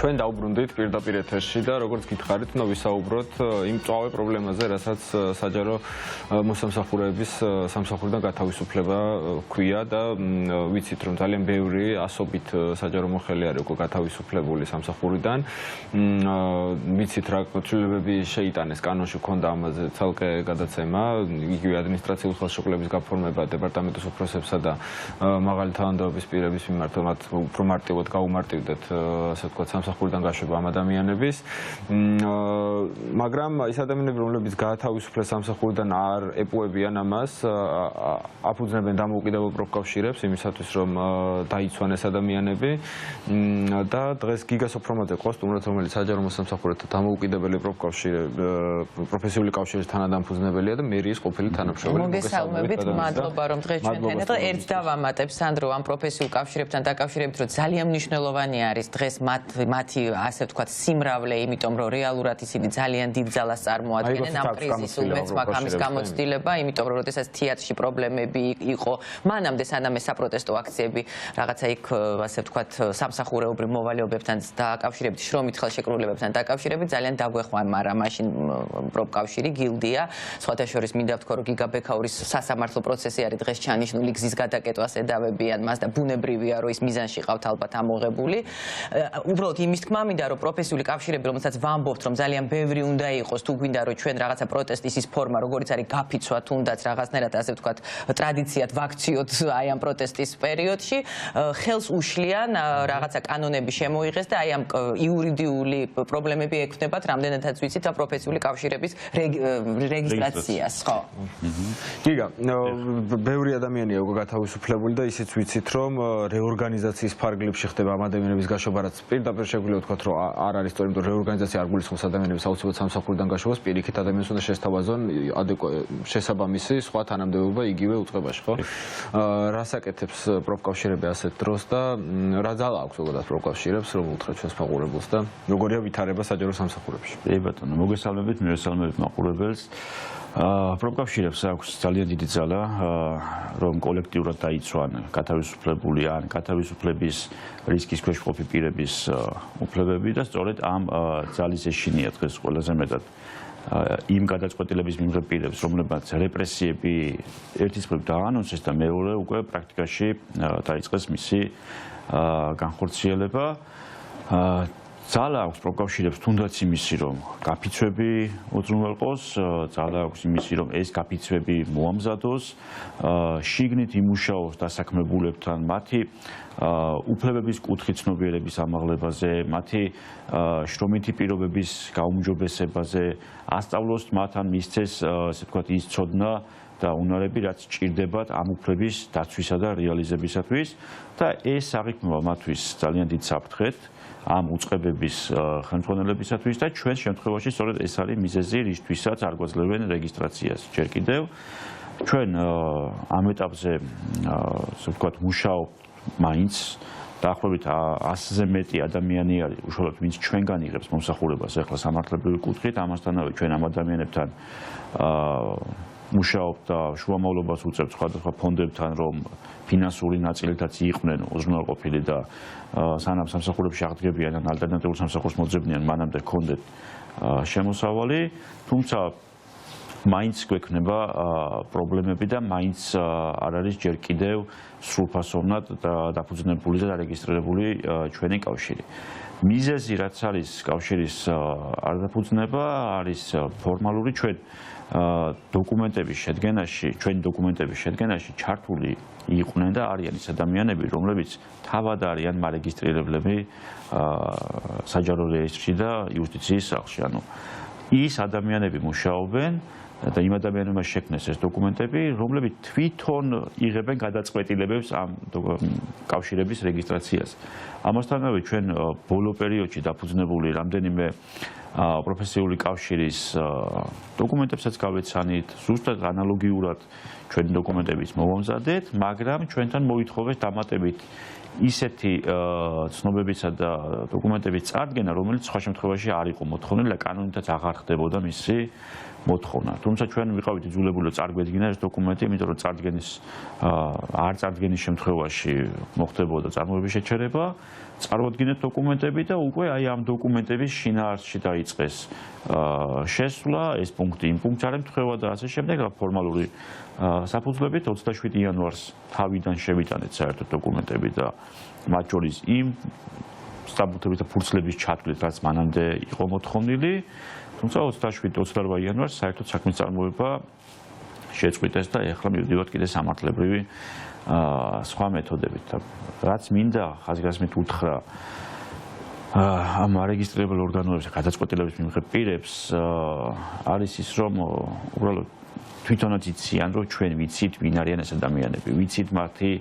ჩვენ დავბრუნდით პირდაპირ ეთერში და როგორც გითხარით, ვისაუბროთ იმ წვავე პრობლემაზე, რასაც საჯარო მოსამსახურეების სამსახურიდან გათავისუფლება ჰქვია და ვიცით, რომ ძალიან ბევრი ასობით საჯარო მოხელი არის უკვე გათავისუფლებული სამსახურიდან. ვიცით, რა ცვლილებები შეიტანეს კანონში ჰქონდა ამაზე ცალკე გადაცემა, იგივე ადმინისტრაციული ხელშეკრულების გაფორმება დეპარტამენტის უფროსებსა და მაღალი თანამდებობის პირების მიმართ მათ უფრო მარტივად გაუმარტივდეთ, ასე ვთქვათ, სამსახურიდან გაშვება ამ ადამიანების, მაგრამ ის ადამიანები, რომლებიც გაათავისუფლეს სამსახურიდან არ ეპოებიან ამას, აფუძნებენ დამოუკიდებელ პროფკავშირებს იმისათვის, რომ დაიცვან ეს ადამიანები და დღეს გიგა სოფრომაძე ყავს, რომელიც საჯარო მოსამსახურეთა დამოუკიდებელი პროფესიული კავშირის თანადამფუძნებელია და მერიის ყოფილი თანამშრომელი. მოგესალმებით, მადლობა რომ დღეს ჩვენთან და ერთ დავამატებ სანდრო ამ პროფესიულ კავშირებთან დაკავშირებით, რომ ძალიან მნიშვნელოვანი არის დღეს მათი ასე ვთქვათ სიმრავლე, იმიტომ რომ რეალურად ისინი ძალიან დიდ ძალას წარმოადგენენ ამ კრიზისის უმეც მაგამის გამოცდილება, იმიტომ რომ როდესაც თეატრში პრობლემები იყო, მანამდე სანამ ეს საპროტესტო აქციები რაღაცა იქ ასე ვთქვათ სამსახურეობრივ მოვალეობებთან დაკავშირებით, შრომით ხელშეკრულებებთან დაკავშირებით ძალიან დაგვეხმარა მაშინ პროფკავშირი, გილდია, სხვათა შორის მინდა ვთქვა, რომ გიგა ბექაურის სასამართლო პროცესი არის დღეს ჩანიშნული, გზის გადაკეტვას ედავებიან მას და ბუნებრივია, რომ ის მიზანში ყავთ ალბათ ამოღებული. უბრალოდ იმის თქმა მინდა, რომ პროფესიული კავშირები, რომელსაც ვამბობთ, რომ ძალიან ბევრი უნდა იყოს, თუ გვინდა, რომ ჩვენ რაღაცა პროტესტის ის ფორმა, როგორც არის გაფიცვა, თუნდაც რაღაცნაირად ასე ვთქვათ, ტრადიციად ვაქციოთ აი ამ პროტესტის პერიოდში, ხელს უშლიან რაღაცა კანონები შემოიღეს და აი ამ იურიდიული პრობლემები ექნებათ, რამდენადაც ვიცით, ამ პროფესიული კავშირების რეგისტრაციას, ხო? გიგა, ბევრი ადამიანია უკვე გათავისუფლებული და ისიც ვიცით, რომ რეორგანიზაციის ფარგლებში ხდება ამ ადამიანების გაშვება, რაც პირდაპირ შეგვიძლია ვთქვათ, რომ არ არის სწორი, იმიტომ რომ რეორგანიზაცია არ გულისხმობს ადამიანების აუცილებლად სამსახურიდან გაშვებას, პირიქით ადამიანს უნდა შესთავაზონ შესაბამისი სხვა თანამდებობა იგივე უწყებაში, ხო? რას აკეთებს პროფკავშირები ასეთ დროს და რა ძალა აქვს ზოგადად პროფკავშირებს, რომ უთხრათ ჩვენს მაყურებელს და როგორია ვითარება საჯარო სამსახურებში? კი ბატონო, მოგესალმებით, მივესალმებით მაყურებელს. პროფკავშირებს აქვს ძალიან დიდი ძალა, რომ კოლექტიურად დაიცვან გათავისუფლებული ან გათავისუფლების რისკის ქვეშ მყოფი პირების უფლებები და სწორედ ამ ძალის ეშინია დღეს ყველაზე მეტად იმ გადაწყვეტილების მიმღებ პირებს, რომლებმაც რეპრესიები ერთის მხრივ დაანონსეს და მეორე უკვე პრაქტიკაში დაიწყეს მისი განხორციელება. ძალა აქვს პროფკავშირებს თუნდაც იმისი, რომ გაფიცვები უზრუნველყოს, ძალა აქვს იმისი, რომ ეს გაფიცვები მოამზადოს, შიგნით იმუშაოს დასაქმებულებთან, მათი უფლებების კუთხით ცნობიერების ამაღლებაზე, მათი შრომითი პირობების გაუმჯობესებაზე, ასწავლოს მათ ან მისცეს, ასე ვთქვათ, ის ცოდნა და უნარები, რაც სჭირდებათ ამ უფლების დაცვისა და რეალიზებისათვის და ეს აღიქმნება მათთვის ძალიან დიდ საფრთხედ ამ უწყებების ხელმძღვანელებისათვის და ჩვენ შემთხვევაში სწორედ ეს არის მიზეზი, რისთვისაც არ გვაძლევენ რეგისტრაციას. ჯერ კიდევ ჩვენ ამ ეტაპზე ასე ვთქვათ მუშაობთ მაინც დაახლოებით 100-ზე მეტი ადამიანი არის უშუალოდ ვინც ჩვენგან იღებს მომსახურებას ახლა სამართლებრივი კუთხით, ამასთანავე ჩვენ ამ ადამიანებთან მუშაობთ და შუამავლობას უწევთ სხვადასხვა ფონდებთან, რომ ფინანსური ნაწილითაც იყვნენ უზრუნველყოფილი და სანამ სამსახურებში აღდგებიან ან ალტერნატიულ სამსახურს მოძებნიან, მანამდე ჰქონდეთ შემოსავალი, თუმცა მაინც გვექნება პრობლემები და მაინც არ არის ჯერ კიდევ სრულფასოვნად დაფუძნებული და დარეგისტრირებული ჩვენი კავშირი. მიზეზი, რაც არის კავშირის არდაფუძნება, არის ფორმალური ჩვენ დოკუმენტების შედგენაში ჩართული იყვნენ და არიან ის ადამიანები, რომლებიც თავად არიან მარეგისტრირებლები საჯარო რეესტრში და იუსტიციის სახლში. ანუ ის ადამიანები მუშაობენ და იმ ადამიანებმა შექმნეს ეს დოკუმენტები, რომლებიც თვითონ იღებენ გადაწყვეტილებებს ამ კავშირების რეგისტრაციას. ამასთანავე ჩვენ ბოლო პერიოდში დაფუძნებული რამდენიმე პროფესიული კავშირის დოკუმენტებსაც გავეცანით, ზუსტად ანალოგიურად ჩვენი დოკუმენტებიც მოვამზადეთ, მაგრამ ჩვენთან მოითხოვეს დამატებით ისეთი ცნობებისა და დოკუმენტების წარდგენა, რომელიც სხვა შემთხვევაში არ იყო მოთხოვნილი და კანონითაც აღარ ხდებოდა მისი მოთხოვნა. თუმცა ჩვენ ვიყავით იძულებული წარგვედგინა ეს დოკუმენტი, იმიტომ რომ არ წარდგენის შემთხვევაში მოხდებოდა წარმოების შეჩერება, წარმოადგინეთ დოკუმენტები და უკვე აი ამ დოკუმენტების შინაარსში დაიწყეს შესვლა, ეს პუნქტი იმ პუნქტს არ ემთხვევა და ასე შემდეგ, ფორმალური საფუძვლებით 27 იანვარს თავიდან შევიტანეთ საერთოდ დოკუმენტები და მათ შორის იმ სტატუტების და ფურცლების ჩათვლით, რაც მანამდე იყო მოთხოვნილი. თუმცა 27-28 იანვარს საერთოდ საქმის წარმოება შეწყვიტეს და ეხლა მივდივართ კიდე სამართლებრივი სხვა მეთოდებით. რაც მინდა ხაზგასმით უთხრა ამ არეგისტრირებულ ორგანოებს და გადაწყვეტილების მიმღებ პირებს არის ის, რომ უბრალოდ თვითონაც იციან, რომ ჩვენ ვიცით ვინ არიან ეს ადამიანები, ვიცით მათი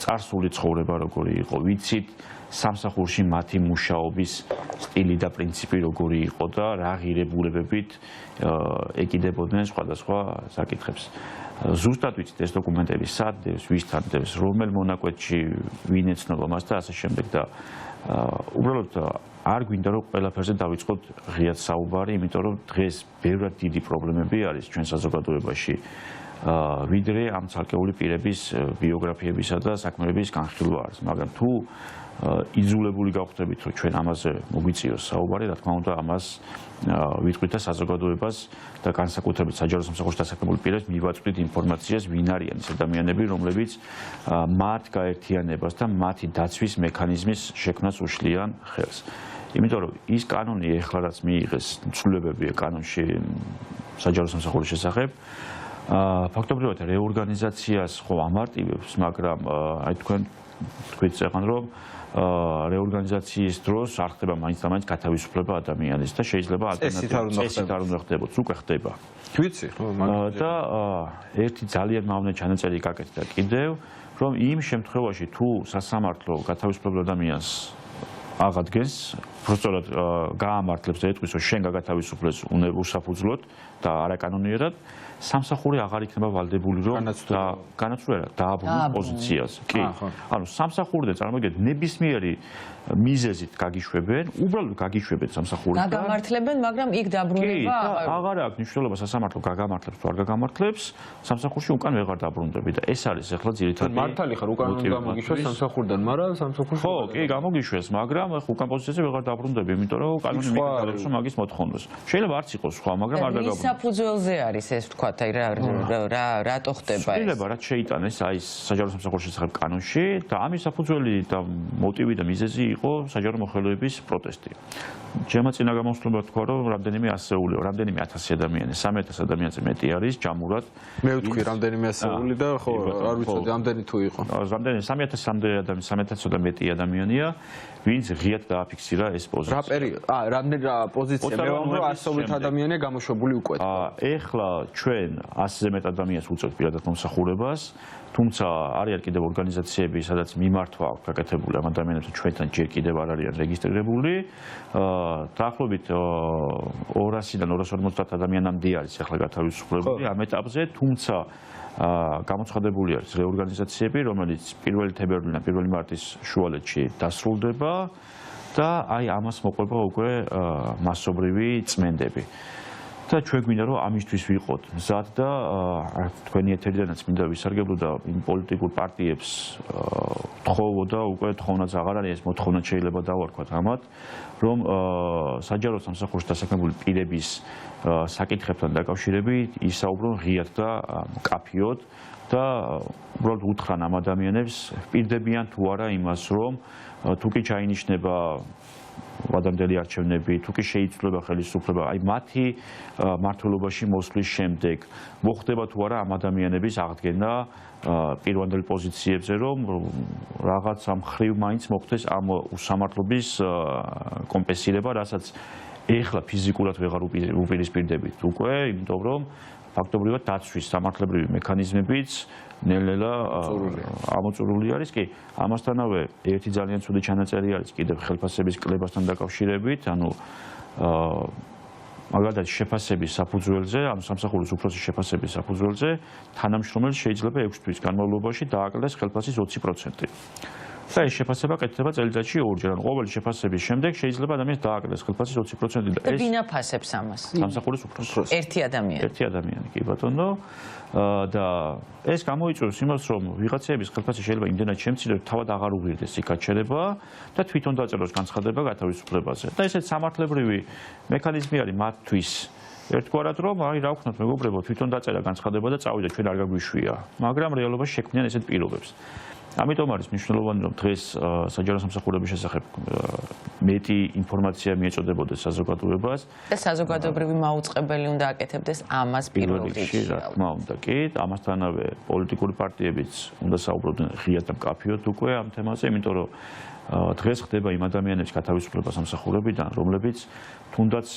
წარსული ცხოვრება როგორი იყო, ვიცით სამსახურში მათი მუშაობის სტილი და პრინციპი როგორი იყო და რა ღირებულებებით ეკიდებოდნენ სხვადასხვა საკითხებს. ზუსტად ვიცით ეს დოკუმენტები სად დევს, ვისთან დევს, რომელ მონაკვეთში ვინ ეცნობა მას და ასე შემდეგ და უბრალოდ არ გვინდა რომ ყველაფერზე დავიწყოთ ღიად საუბარი, იმიტომ რომ დღეს ბევრად დიდი პრობლემები არის ჩვენ საზოგადოებაში. ვიდრე ამ ცალკეული პირების ბიოგრაფიებისა და საქმეების განხილვა არის, მაგრამ თუ იძულებული გავხდებით, რომ ჩვენ ამაზე მოგვიწიოს საუბარი, რა თქმა უნდა, ამას ვიტყვით და საზოგადოებას და განსაკუთრებით საჯარო სამსახურში დასაქმებულ პირებს მივაწვდით ინფორმაციას, ვინ არიან ეს ადამიანები, რომლებიც მათ გაერთიანებას და მათი დაცვის მექანიზმის შექმნას უშლიან ხელს. იმიტომ რომ ის კანონი ეხლა რაც მიიღეს, ცვლილებებია კანონში საჯარო სამსახურის შესახებ, ფაქტობრივად რეორგანიზაციას ხო ამარტივებს, მაგრამ აი თქვენ თქვით წეგან რომ რეორგანიზაციის დროს არ ხდება მაინც და მაინც გათავისუფლება ადამიანის და შეიძლება ალტერნატივით არ უნდა ხდებოდეს, უკვე ხდება. ვიცი, ხო, და ერთი ძალიან მავნე ჩანაწერი გაკეთდა კიდევ, რომ იმ შემთხვევაში თუ სასამართლო გათავისუფლებულ ადამიანს აღადგენს, პროსტორად გაამართლებს და ეტყვის, რომ შენ გაგათავისუფლეს უსაფუძვლოდ და არაკანონიერად, სამსახური აღარ იქნება ვალდებული რომ განაცვლელად დააბრუნოს პოზიციაზე. კი. ანუ სამსახურიდან წარმოგიდგენთ ნებისმიერი მიზეზით გაგიშვებენ, უბრალოდ გაგიშვებენ სამსახურიდან. გაგამართლებენ, მაგრამ იქ დაბრუნება აღარ აქვს მნიშვნელობა სასამართლო გაგამართლებს თუ არ გაგამართლებს, სამსახურში უკან ვეღარ დაბრუნდები და ეს არის ახლა ძირითადი. მართალი ხარ, უკან გამოგიშვეს სამსახურიდან, მაგრამ სამსახურში ხო, კი, გამოგიშვეს, მაგრამ უკან პოზიციაზე ვეღარ დაბრუნდები, იმიტომ რომ კანონი მიგდებს რომ მაგის მოთხოვნას. შეიძლება არც იყოს სხვა, მაგრამ არ დაგაბრუნდეს. საფუძველზე არის ეს თქვა აი რატო ხდება ეს? შეიძლება რაც შეიტანეს აი საჯარო სამსახურის შესახებ კანონში და ამის საფუძველი და მოტივი და მიზეზი იყო საჯარო მოხელეების პროტესტი. ჩემმა წინა გამოსვლება თქვა რომ რამდენიმე ასეული, რამდენიმე 1000 ადამიანი, 3000 ადამიანზე მეტი არის ჯამურად. მე ვთქვი რამდენიმე ასეული და ხო არ ვიცოდი ამდენი თუ იყო. რამდენი 3000-ზე მეტი ადამიანია, ვინც ღიად დააფიქსირა ეს პოზიცია. რა პერიოდი? რამდენი პოზიცია? მე ვამბობ 100 ადამიანია გამოშვებული უკვე. ეხლა ჩვენ 100-ზე მეტ ადამიანს უწევთ პირადად მომსახურებას, თუმცა არიან კიდევ ორგანიზაციები, სადაც მიმართვა აქვს გაკეთებული ამ ადამიანებს ჩვენთან ჯერ კიდევ არ არიან რეგისტრირებული. დაახლოებით 200-დან 250 ადამიანამდე არის ახლა გათავისუფლებული ამ ეტაპზე, თუმცა გამოცხადებული არის რეორგანიზაციები, რომელიც 1 თებერვლიდან 1 მარტის შუალედში დასრულდება და აი ამას მოყვება უკვე მასობრივი წმენდები. და ჩვენ გვინდა რომ ამისთვის ვიყოთ მზად და თქვენი ეთერიდანაც მინდა ვისარგებლო და იმ პოლიტიკურ პარტიებს თხოვო და უკვე თხოვნაც აღარ არის ეს მოთხოვნა შეიძლება დავარქვათ ამათ რომ საჯარო სამსახურში დასაქმებული პირების საკითხებთან დაკავშირებით ისაუბრონ ღიად და მკაფიოდ და უბრალოდ უთხრან ამ ადამიანებს პირდებიან თუ არა იმას რომ თუ კი ჩაინიშნება ვადამდელი არჩევნები, თუ კი შეიცვლება ხელისუფლება, აი მათი მართლობაში მოსვლის შემდეგ მოხდება თუ არა ამ ადამიანების აღდგენა პირვანდელ პოზიციებზე, რომ რაღაც ამ ხრივ მაინც მოხდეს ამ უსამართლობის კომპენსირება, რასაც ეხლა ფიზიკურად ვეღარ უპირისპირდებით უკვე, იმიტომ რომ ფაქტობრივად დაცვის სამართლებრივი მექანიზმებიც ნელ-ნელა ამოწურული არის. კი, ამასთანავე ერთი ძალიან ცუდი ჩანაწერი არის კიდევ ხელფასების კლებასთან დაკავშირებით, ანუ მაგალითად შეფასების საფუძველზე, ანუ სამსახურის უფროსის შეფასების საფუძველზე, თანამშრომელს შეიძლება 6 თვის განმავლობაში დააკლდეს ხელფასის 20%. და ეს შეფასება კეთდება წელიწადში ორჯერ. ანუ ყოველი შეფასების შემდეგ შეიძლება ადამიანს დააკრეს ხელფასის 20% და და ვინ აფასებს ამას? სამსახურის უფროსი. ერთი ადამიანი. ერთი ადამიანი, კი ბატონო. და ეს გამოიწვევს იმას, რომ ვიღაცების ხელფასი შეიძლება იმდენად შემცირდეს, რომ თავად აღარ უღირდეს სიკაჩერება და თვითონ დაწეროს განცხადება გათავისუფლებაზე. და ესეც სამართლებრივი მექანიზმი არის მათთვის. ერთგვარად რომ აი რა ვქნათ მეგობრებო, თვითონ დაწერა განცხადება და წავიდა, ჩვენ არ გაგვიშვია. მაგრამ რეალობაში შექმნიან ესეთ პირობებს. ამიტომ არის მნიშვნელოვანი, რომ დღეს საჯარო სამსახურების შესახებ მეტი ინფორმაცია მიეწოდებოდეს საზოგადოებას და საზოგადოებრივი მაუწყებელი უნდა აკეთებდეს ამას პირველ რიგში. რა თქმა უნდა, კი, ამასთანავე პოლიტიკური პარტიებიც უნდა საუბრობდნენ ღიად და მკაფიოდ უკვე ამ თემაზე, იმიტომ რომ დღეს ხდება იმ ადამიანების გათავისუფლება სამსახურებიდან, რომლებიც თუნდაც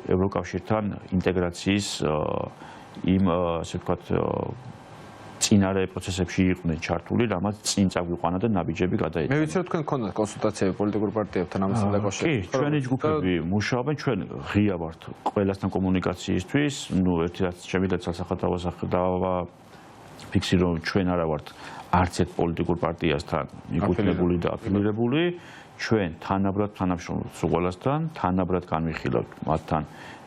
ევროკავშირთან ინტეგრაციის იმ ასე ვთქვათ წინარე პროცესებში იყვნენ ჩართული, რამაც წინ წაგვიყვანა და ნაბიჯები გადაეცა. მე ვიცი რომ თქვენ გქონდათ კონსულტაციები პოლიტიკურ პარტიებთან ამასთან დაკავშირებით. კი, ჩვენი ჯგუფები მუშაობენ, ჩვენ ღია ვართ ყველასთან კომუნიკაციისთვის, ნუ ერთი რაც შემიძლია ცალსახადავას ფიქსი რომ ჩვენ არა ვართ არც ერთ პოლიტიკურ პარტიასთან მიკუთვნებული და აფილირებული, ჩვენ თანაბრად თანამშრომლობთ ყველასთან, თანაბრად განვიხილავთ მათთან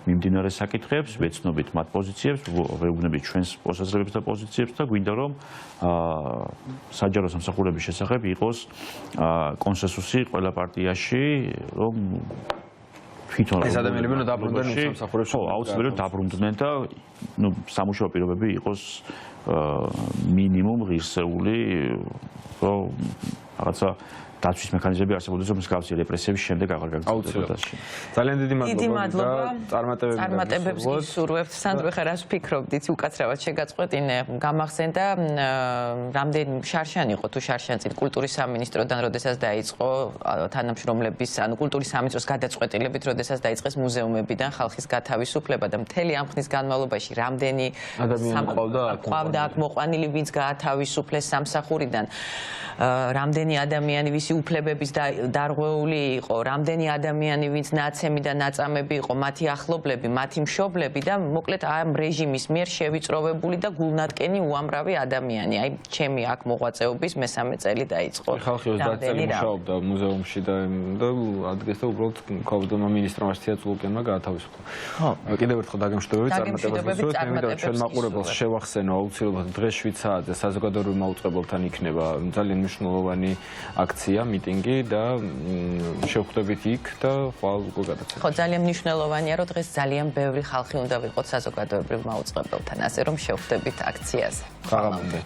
მიმდინარე საკითხებს, ვეცნობით მათ პოზიციებს, ვეუბნებით ჩვენს მოსაზრებებს და პოზიციებს და გვინდა რომ საჯარო სამსახურების შესახებ იყოს კონსენსუსი ყველა პარტიაში, რომ თვითონ ეს ადამიანები უნდა დაბრუნდნენ სამსახურებში. ხო, აუცილებლად დაბრუნდნენ და ნუ სამუშაო პირობები იყოს მინიმუმ ღირსეული, რომ რაღაცა დაცვის მექანიზმები არსებობდეს, რომ მსგავსი რეპრესიების შემდეგ აღარ გაგრძელდეს. ძალიან დიდი მადლობა წარმატებებს გისურვებთ. სანდრო, ხა რას ვფიქრობდით? უკაცრავად შეგაწყვეტინე, გამახსენდა რამდენი შარშან იყო თუ შარშანწინ კულტურის სამინისტროდან, როდესაც დაიწყო თანამშრომლების, ანუ კულტურის სამინისტროს გადაწყვეტილებით, როდესაც დაიწყეს მუზეუმებიდან ხალხის გათავისუფლება და მთელი ამ ხნის განმავლობაში რამდენი ადამიანი ყავდა აქ მოყვანილი, ვინც გაათავისუფლეს სამსახურიდან, რამდენი ადამიანი ვისი უფლებების დარღვეული იყო, რამდენი ადამიანი ვინც ნაცემი და ნაწამები იყო, მათი ახლობლები, მათი მშობლები და მოკლედ ამ რეჟიმის მიერ შევიწროვებული და გულნატკენი უამრავი ადამიანი. აი ჩემი აქ მოღვაწეობის მესამე წელი დაიწყო. ხალხი 30 წელი მუშაობდა მუზეუმში და ადგეს და უბრალოდ ქავდომა მინისტრმა სიაწულკენმა გაათავისუფლა. ხო, კიდევ ერთხელ დაგემშვიდობებით წარმატებებს. ჩვენ მაყურებელს შევახსენო აუცილებლად დღეს 7 საათზე საზოგადოებრივ მაუწყებელთან იქნება ძალიან მნიშვნელოვანი აქცია, მიტინგი და შევხვდებით იქ და ხვალ უკვე გადაცემა. ხო, ძალიან მნიშვნელოვანია, რომ დღეს ძალიან ბევრი ხალხი უნდა ვიყოთ საზოგადოებრივ მაუწყებელთან, ასე რომ შევხვდებით აქციაზე. დაღამამდე.